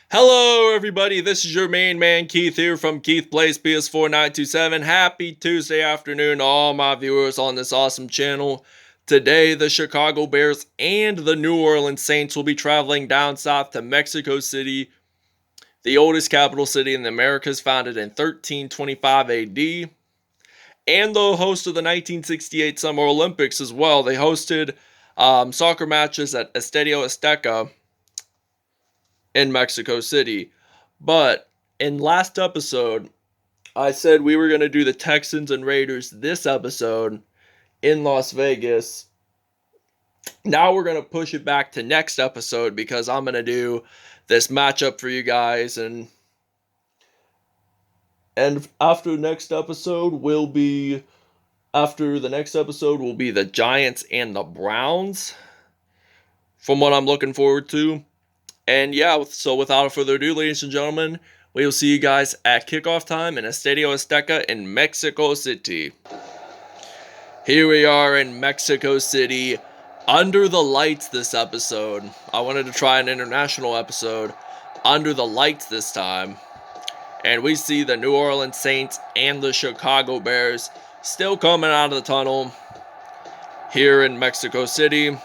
Hello, everybody. This is your main man, Keith, here from Keith Plays PS4 927. Happy Tuesday afternoon to all my viewers on this awesome channel. Today, the Chicago Bears and the New Orleans Saints will be traveling down south to Mexico City, the oldest capital city in the Americas, founded in 1325 AD, and the host of the 1968 Summer Olympics as well. They hosted soccer matches at Estadio Azteca in Mexico City. But in last episode, I said we were going to do the Texans and Raiders this episode in Las Vegas. Now we're going to push it back to next episode because I'm going to do this matchup for you guys, and after the next episode will be the Giants and the Browns, from what I'm looking forward to. And yeah, so without further ado, ladies and gentlemen, we will see you guys at kickoff time in Estadio Azteca in Mexico City. Here we are in Mexico City, under the lights this episode. I wanted to try an international episode, under the lights this time. And we see the New Orleans Saints and the Chicago Bears still coming out of the tunnel here in Mexico City.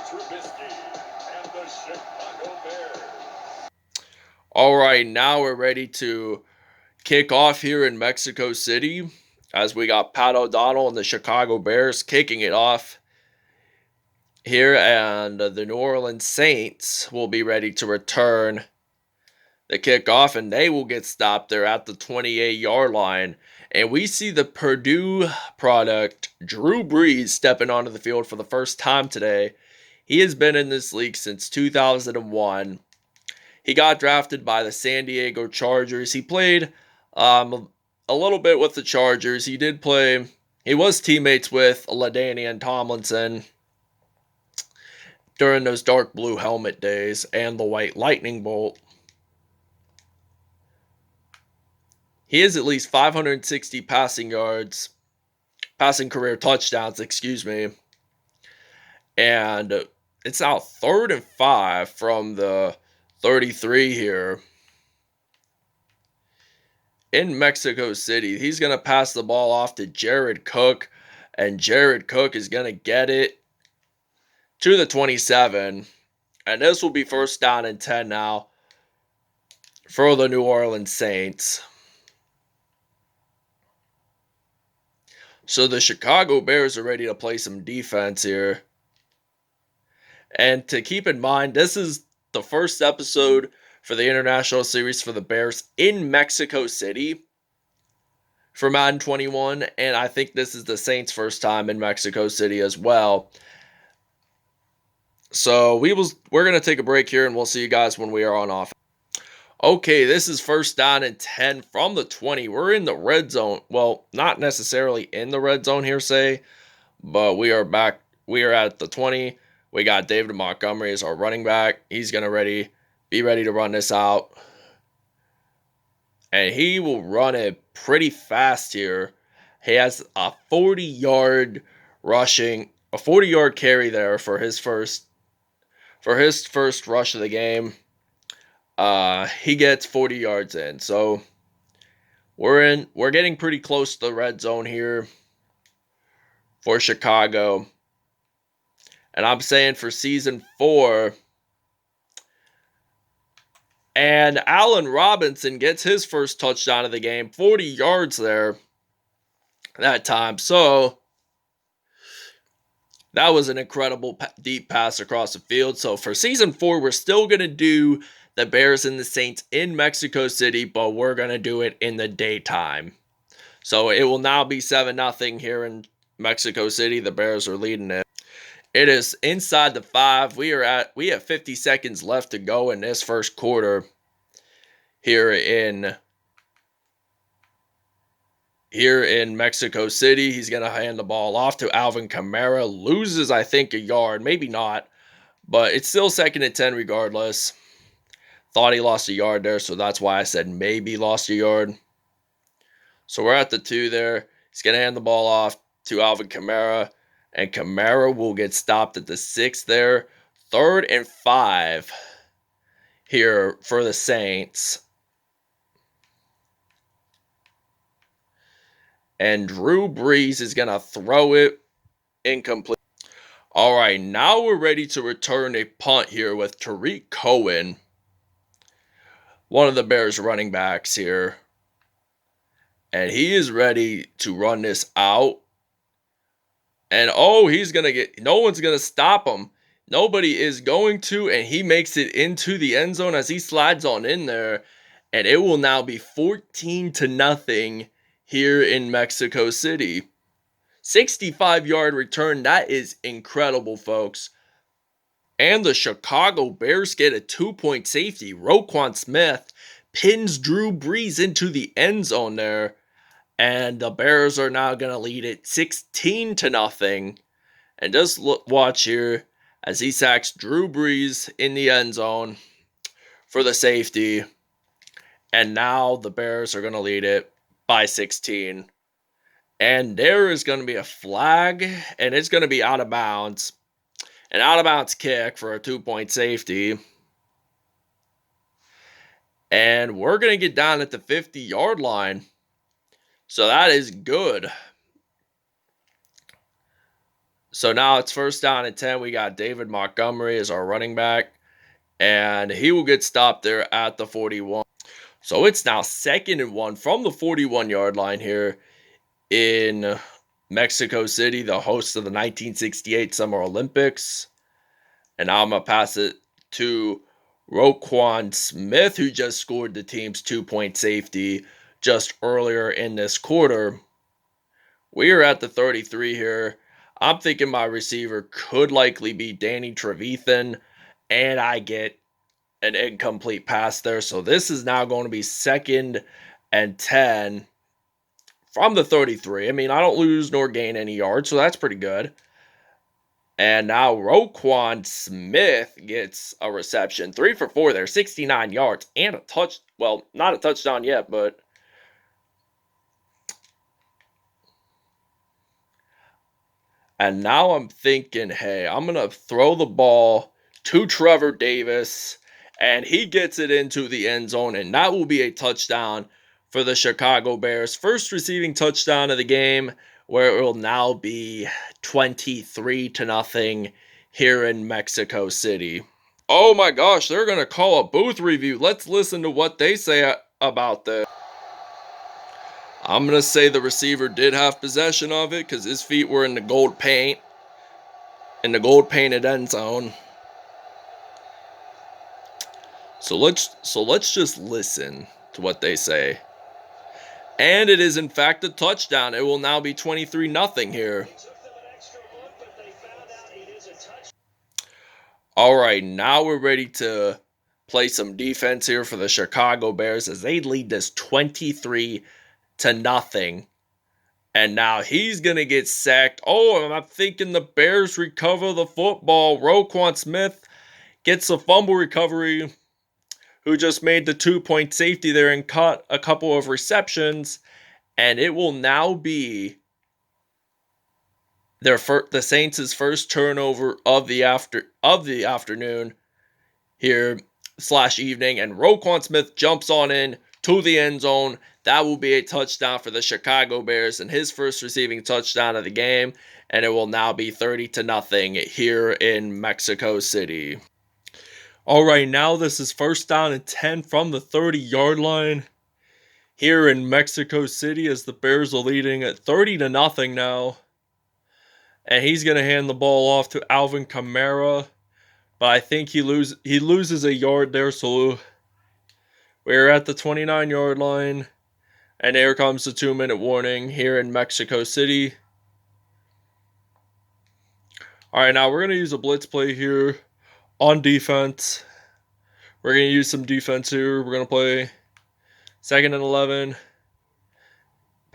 Trubisky and the Chicago Bears. Alright, now we're ready to kick off here in Mexico City, as we got Pat O'Donnell and the Chicago Bears kicking it off here, and the New Orleans Saints will be ready to return the kickoff, and they will get stopped there at the 28-yard line. And we see the Purdue product, Drew Brees, stepping onto the field for the first time today. He has been in this league since 2001. He got drafted by the San Diego Chargers. He played a little bit with the Chargers. He was teammates with LaDainian Tomlinson during those dark blue helmet days and the white lightning bolt. He has at least 560 passing career touchdowns, and it's now 3rd and 5 from the 33 here in Mexico City. He's going to pass the ball off to Jared Cook, and Jared Cook is going to get it to the 27, and this will be 1st down and 10 now for the New Orleans Saints. So the Chicago Bears are ready to play some defense here. And to keep in mind, this is the first episode for the International Series for the Bears in Mexico City for Madden 21. And I think this is the Saints' first time in Mexico City as well. So we're going to take a break here, and we'll see you guys when we are on offense. Okay, this is 1st down and 10 from the 20. We're in the red zone. Well, not necessarily in the red zone here, but we are back. We are at the 20. We got David Montgomery as our running back. He's going to be ready to run this out. And he will run it pretty fast here. He has a 40-yard carry there for his first rush of the game. He gets 40 yards in. So we're getting pretty close to the red zone here for Chicago. And I'm saying for season 4. And Allen Robinson gets his first touchdown of the game. 40 yards there that time. So that was an incredible deep pass across the field. So for season 4, we're still going to do the Bears and the Saints in Mexico City, but we're going to do it in the daytime. So it will now be 7-0 here in Mexico City. The Bears are leading it. It is inside the 5. We have 50 seconds left to go in this first quarter here in here in Mexico City. He's going to hand the ball off to Alvin Kamara. Loses, I think, a yard. Maybe not. But it's still 2nd and 10 regardless. Thought he lost a yard there, so that's why I said maybe lost a yard. So we're at the 2 there. He's going to hand the ball off to Alvin Kamara. And Kamara will get stopped at the 6 there. 3rd and 5 here for the Saints. And Drew Brees is going to throw it incomplete. All right, now we're ready to return a punt here with Tarik Cohen, one of the Bears running backs here. And he is ready to run this out. And he's going to get, no one's going to stop him. Nobody is going to, and he makes it into the end zone as he slides on in there. And it will now be 14-0 here in Mexico City. 65-yard return. That is incredible, folks. And the Chicago Bears get a 2-point safety. Roquan Smith pins Drew Brees into the end zone there. And the Bears are now going to lead it 16-0. And just watch here as he sacks Drew Brees in the end zone for the safety. And now the Bears are going to lead it by 16. And there is going to be a flag, and it's going to be out of bounds. An out of bounds kick for a 2-point safety. And we're going to get down at the 50-yard line. So that is good. So now it's 1st down and 10. We got David Montgomery as our running back. And he will get stopped there at the 41. So it's now 2nd and 1 from the 41-yard line here in Mexico City, the host of the 1968 Summer Olympics. And now I'm going to pass it to Roquan Smith, who just scored the team's 2-point safety just earlier in this quarter. We are at the 33 here. I'm thinking my receiver could likely be Danny Trevathan, and I get an incomplete pass there. So this is now going to be 2nd and 10 from the 33. I mean, I don't lose nor gain any yards, so that's pretty good. And now Roquan Smith gets a reception. 3 for 4 there, 69 yards, and a touch. Well, not a touchdown yet, but and now I'm thinking, hey, I'm going to throw the ball to Trevor Davis, and he gets it into the end zone, and that will be a touchdown for the Chicago Bears. First receiving touchdown of the game, where it will now be 23-0 here in Mexico City. Oh my gosh, they're going to call a booth review. Let's listen to what they say about this. I'm going to say the receiver did have possession of it because his feet were in the gold paint, in the gold painted end zone. So let's just listen to what they say. And it is in fact a touchdown. It will now be 23-0 here. All right, now we're ready to play some defense here for the Chicago Bears as they lead this 23-0. And now he's going to get sacked. Oh, I'm thinking the Bears recover the football. Roquan Smith gets a fumble recovery, who just made the 2-point safety there and caught a couple of receptions. And it will now be the Saints' first turnover of the afternoon here / evening. And Roquan Smith jumps on in to the end zone. That will be a touchdown for the Chicago Bears and his first receiving touchdown of the game. And it will now be 30-0 here in Mexico City. All right, now this is 1st down and 10 from the 30-yard line here in Mexico City as the Bears are leading at 30-0 now. And he's going to hand the ball off to Alvin Kamara. But I think he loses a yard there, so we're at the 29-yard line. And here comes the 2-minute warning here in Mexico City. All right, now we're going to use a blitz play here on defense. We're going to use some defense here. We're going to play 2nd and 11.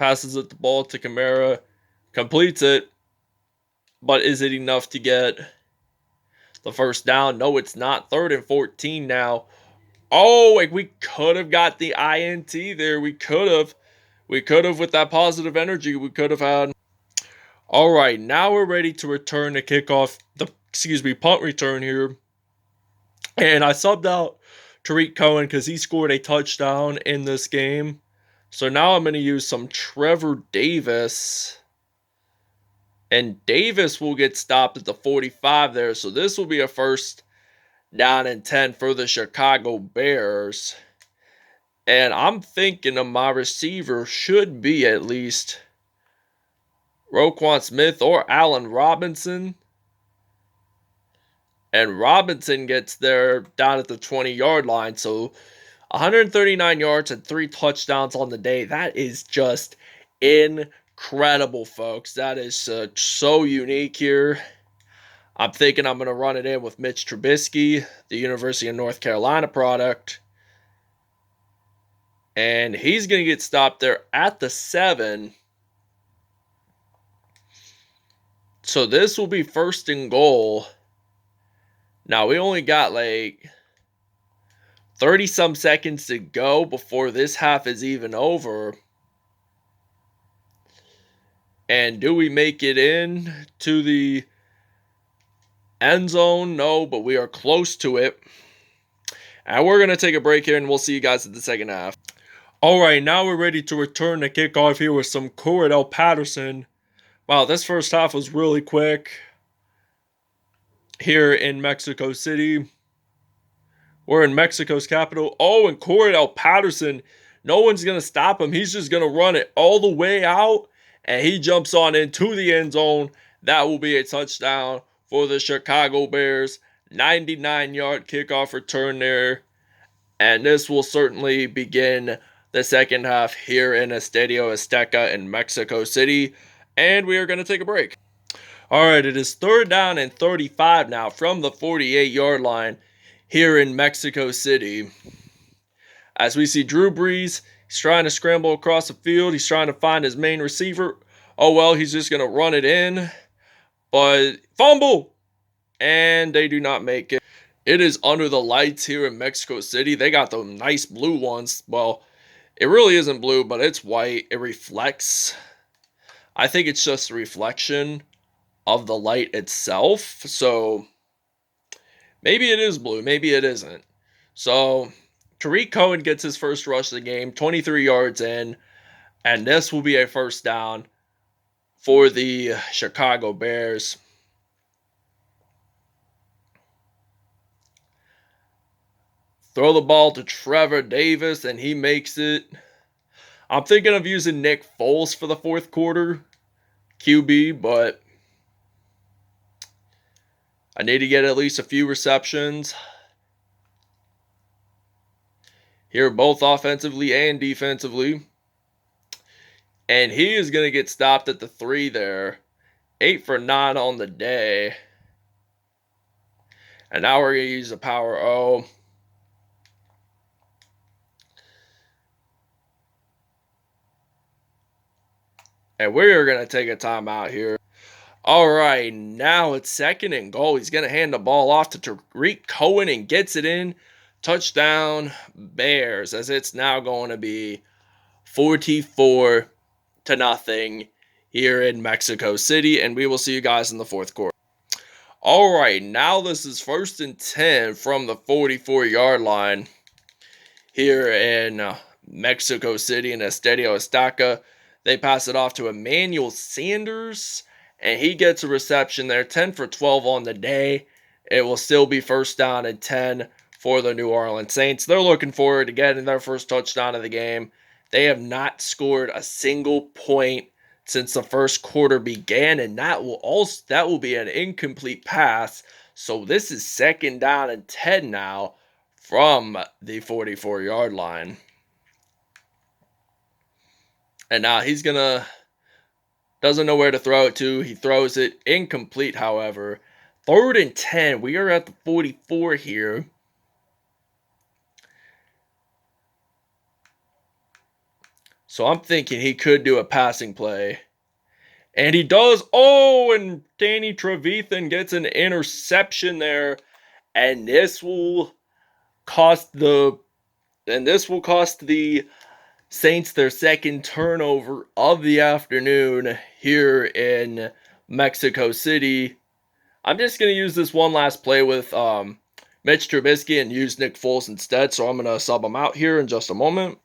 passes it the ball to Kamara, completes it, but is it enough to get the first down? No, it's not. 3rd and 14 now. Oh, like we could have got the INT there. We could have with that positive energy. We could have had. All right, now we're ready to return the kickoff, punt return here. And I subbed out Tarik Cohen because he scored a touchdown in this game. So now I'm going to use some Trevor Davis. And Davis will get stopped at the 45 there. So this will be a first down and 10 for the Chicago Bears. And I'm thinking of my receiver should be at least Roquan Smith or Allen Robinson. And Robinson gets there down at the 20-yard line. So 139 yards and 3 touchdowns on the day. That is just incredible, folks. That is so unique here. I'm thinking I'm going to run it in with Mitch Trubisky, the University of North Carolina product. And he's going to get stopped there at the 7. So this will be 1st and goal. Now, we only got like 30-some seconds to go before this half is even over. And do we make it in to the end zone? No, but we are close to it. And we're going to take a break here, and we'll see you guys at the second half. All right, now we're ready to return the kickoff here with some Cordelle Patterson. Wow, this first half was really quick here in Mexico City. We're in Mexico's capital. Oh, and Cordelle Patterson, no one's going to stop him. He's just going to run it all the way out, and he jumps on into the end zone. That will be a touchdown for the Chicago Bears. 99-yard kickoff return there. And this will certainly begin the second half here in Estadio Azteca in Mexico City. And we are going to take a break. All right, it is 3rd down and 35 now from the 48-yard line here in Mexico City. As we see Drew Brees, he's trying to scramble across the field. He's trying to find his main receiver. Oh, well, he's just going to run it in. But fumble! And they do not make it. It is under the lights here in Mexico City. They got the nice blue ones. Well, it really isn't blue, but it's white. It reflects. I think it's just a reflection of the light itself. So maybe it is blue. Maybe it isn't. So Tarik Cohen gets his first rush of the game, 23 yards in. And this will be a first down for the Chicago Bears. Throw the ball to Trevor Davis, and he makes it. I'm thinking of using Nick Foles for the 4th quarter QB, but I need to get at least a few receptions here, both offensively and defensively. And he is going to get stopped at the 3 there. 8 for 9 on the day. And now we're going to use a power O. And we're going to take a timeout here. All right, now it's 2nd and goal. He's going to hand the ball off to Tarik Cohen and gets it in. Touchdown, Bears, as it's now going to be 44-0 here in Mexico City. And we will see you guys in the 4th quarter. All right, now this is 1st and 10 from the 44-yard line here in Mexico City in Estadio Azteca. They pass it off to Emmanuel Sanders, and he gets a reception there, 10 for 12 on the day. It will still be 1st down and 10 for the New Orleans Saints. They're looking forward to getting their first touchdown of the game. They have not scored a single point since the 1st quarter began, and that will be an incomplete pass. So this is 2nd down and 10 now from the 44-yard line. And now he's doesn't know where to throw it to. He throws it incomplete, however. 3rd and 10. We are at the 44 here. So I'm thinking he could do a passing play. And he does. Oh, and Danny Trevathan gets an interception there. And this will cost the Saints their second turnover of the afternoon here in Mexico City. I'm just going to use this one last play with Mitch Trubisky and use Nick Foles instead. So I'm going to sub him out here in just a moment.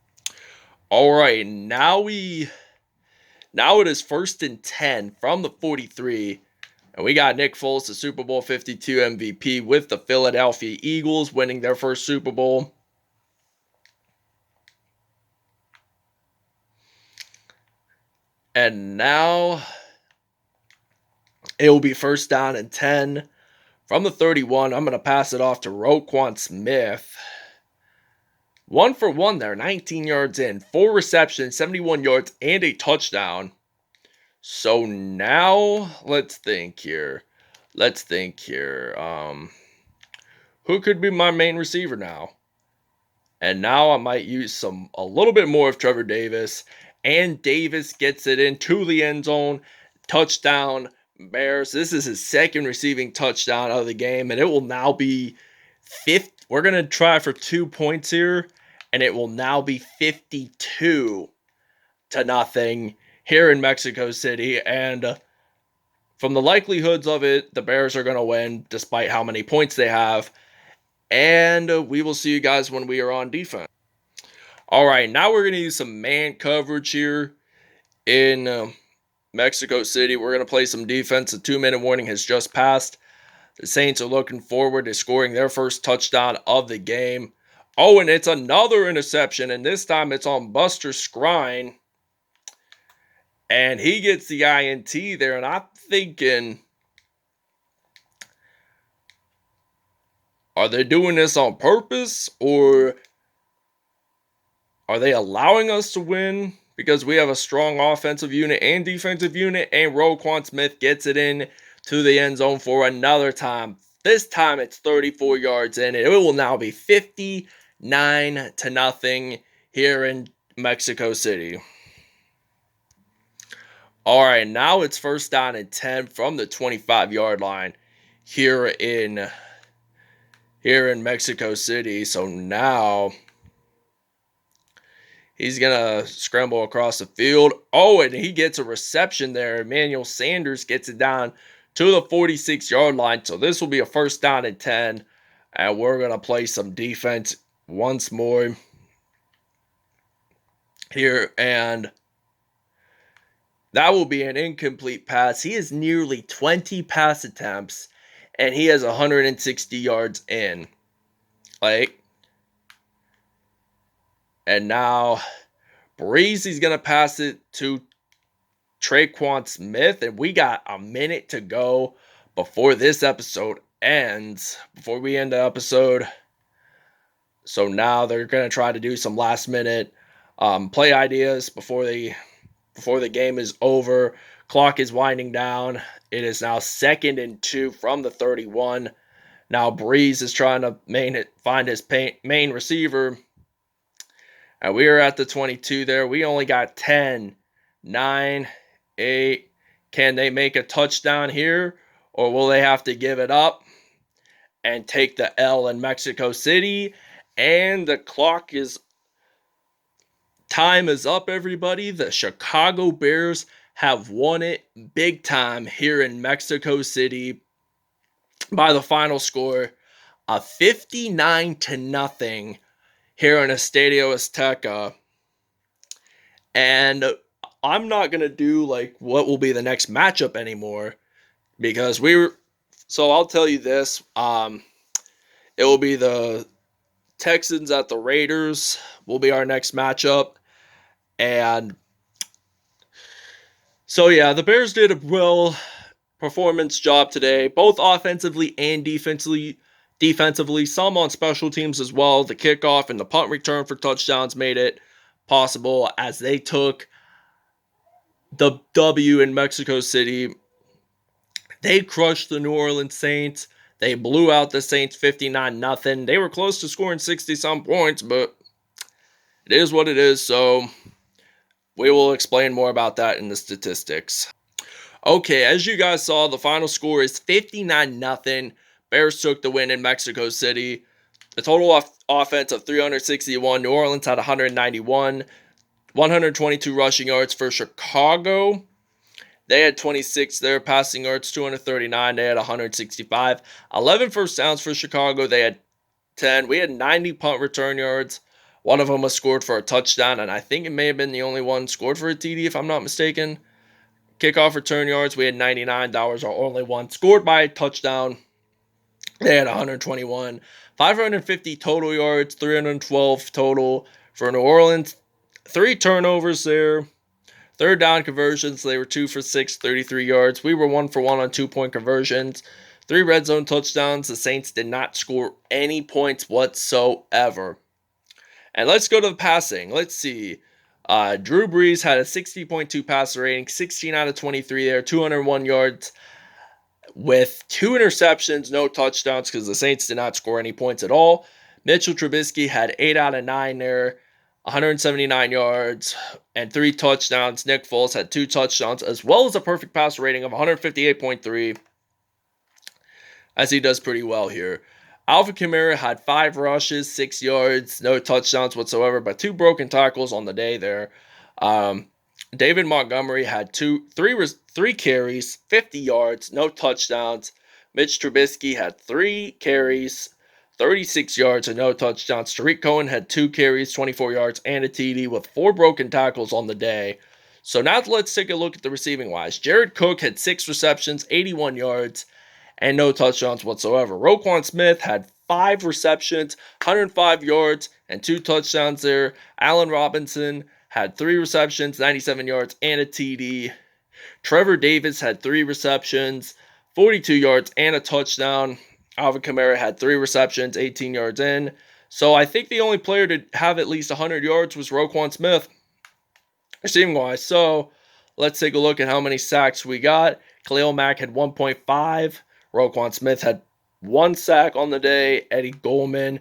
All right, now it is 1st and 10 from the 43. And we got Nick Foles, the Super Bowl 52 MVP with the Philadelphia Eagles, winning their first Super Bowl. And now it will be 1st down and 10 from the 31. I'm going to pass it off to Roquan Smith. 1 for 1 there, 19 yards in, 4 receptions, 71 yards, and a touchdown. So now let's think here. Who could be my main receiver now? And now I might use a little bit more of Trevor Davis. And Davis gets it into the end zone. Touchdown, Bears. This is his second receiving touchdown of the game. And it will now be 5th. We're going to try for 2 points here. And it will now be 52-0 here in Mexico City. And from the likelihoods of it, the Bears are going to win despite how many points they have. And we will see you guys when we are on defense. All right, now we're going to use some man coverage here in Mexico City. We're going to play some defense. The 2-minute warning has just passed. The Saints are looking forward to scoring their first touchdown of the game. Oh, and it's another interception, and this time it's on Buster Skrine. And he gets the INT there, and I'm thinking, are they doing this on purpose, or are they allowing us to win because we have a strong offensive unit and defensive unit? And Roquan Smith gets it in to the end zone for another time. This time it's 34 yards in. It will now be 59-0 here in Mexico City. All right, now it's 1st down and 10 from the 25-yard line here in Mexico City. So now he's going to scramble across the field. Oh, and he gets a reception there. Emmanuel Sanders gets it down to the 46-yard line. So this will be a 1st down and 10. And we're going to play some defense once more here. And that will be an incomplete pass. He has nearly 20 pass attempts. And he has 160 yards in. And now Breezy's going to pass it to Roquan Smith. And we got a minute to go before this episode ends. Before we end the episode. So now they're going to try to do some last minute play ideas before the game is over. Clock is winding down. It is now 2nd and 2 from the 31. Now Breeze is trying to find his main receiver. And we are at the 22 there. We only got 10, 9, 8. Can they make a touchdown here? Or will they have to give it up and take the L in Mexico City? And the time is up, everybody. The Chicago Bears have won it big time here in Mexico City by the final score of 59-0 here in Estadio Azteca. And I'm not going to do what will be the next matchup anymore because so I'll tell you this. It will be the Texans at the Raiders will be our next matchup. And so, yeah, the Bears did a performance job today, both offensively and defensively. Some on special teams as well. The kickoff and the punt return for touchdowns made it possible as they took the W in Mexico City. They crushed the New Orleans Saints. They blew out the Saints 59-0. They were close to scoring 60-some points, but it is what it is. So We will explain more about that in the statistics. Okay, as you guys saw, the final score is 59-0. Bears took the win in Mexico City. The total offense of 361. New Orleans had 191. 122 rushing yards for Chicago. They had 26 there. Passing yards, 239. They had 165. 11 first downs for Chicago. They had 10. We had 90 punt return yards. One of them was scored for a touchdown, and I think it may have been the only one scored for a TD, if I'm not mistaken. Kickoff return yards, we had 99. That was our only one scored by a touchdown. They had 121. 550 total yards, 312 total for New Orleans. 3 turnovers there. Third down conversions, they were 2 for 6, 33 yards. We were 1 for 1 on 2-point conversions. 3 red zone touchdowns. The Saints did not score any points whatsoever. And let's go to the passing. Let's see. Drew Brees had a 60.2 passer rating, 16 out of 23 there, 201 yards with 2 interceptions, no touchdowns because the Saints did not score any points at all. Mitchell Trubisky had 8 out of 9 there, 179 yards and 3 touchdowns. Nick Foles had 2 touchdowns as well as a perfect passer rating of 158.3, as he does pretty well here. Alvin Kamara had 5 rushes, 6 yards, no touchdowns whatsoever, but 2 broken tackles on the day there. David Montgomery had 3 carries, 50 yards, no touchdowns. Mitch Trubisky had 3 carries, 36 yards, and no touchdowns. Tarik Cohen had 2 carries, 24 yards, and a TD with 4 broken tackles on the day. So now let's take a look at the receiving wise. Jared Cook had 6 receptions, 81 yards, and no touchdowns whatsoever. Roquan Smith had 5 receptions, 105 yards, and 2 touchdowns there. Allen Robinson had 3 receptions, 97 yards, and a TD. Trevor Davis had 3 receptions, 42 yards, and a touchdown. Alvin Kamara had 3 receptions, 18 yards in. So I think the only player to have at least 100 yards was Roquan Smith, receiving-wise. So let's take a look at how many sacks we got. Khalil Mack had 1.5. Roquan Smith had 1 sack on the day. Eddie Goldman,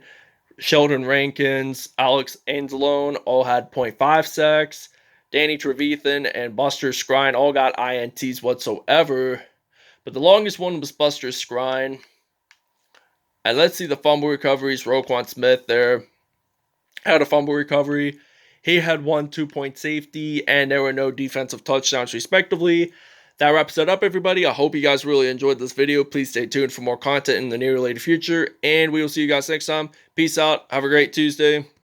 Sheldon Rankins, Alex Anzalone all had 0.5 sacks. Danny Trevathan and Buster Skrine all got INTs whatsoever. But the longest one was Buster Skrine. And let's see the fumble recoveries. Roquan Smith there had a fumble recovery. He had 1 2-point safety, and there were no defensive touchdowns respectively. That wraps it up, everybody. I hope you guys really enjoyed this video. Please stay tuned for more content in the near related future, and we will see you guys next time. Peace out. Have a great Tuesday.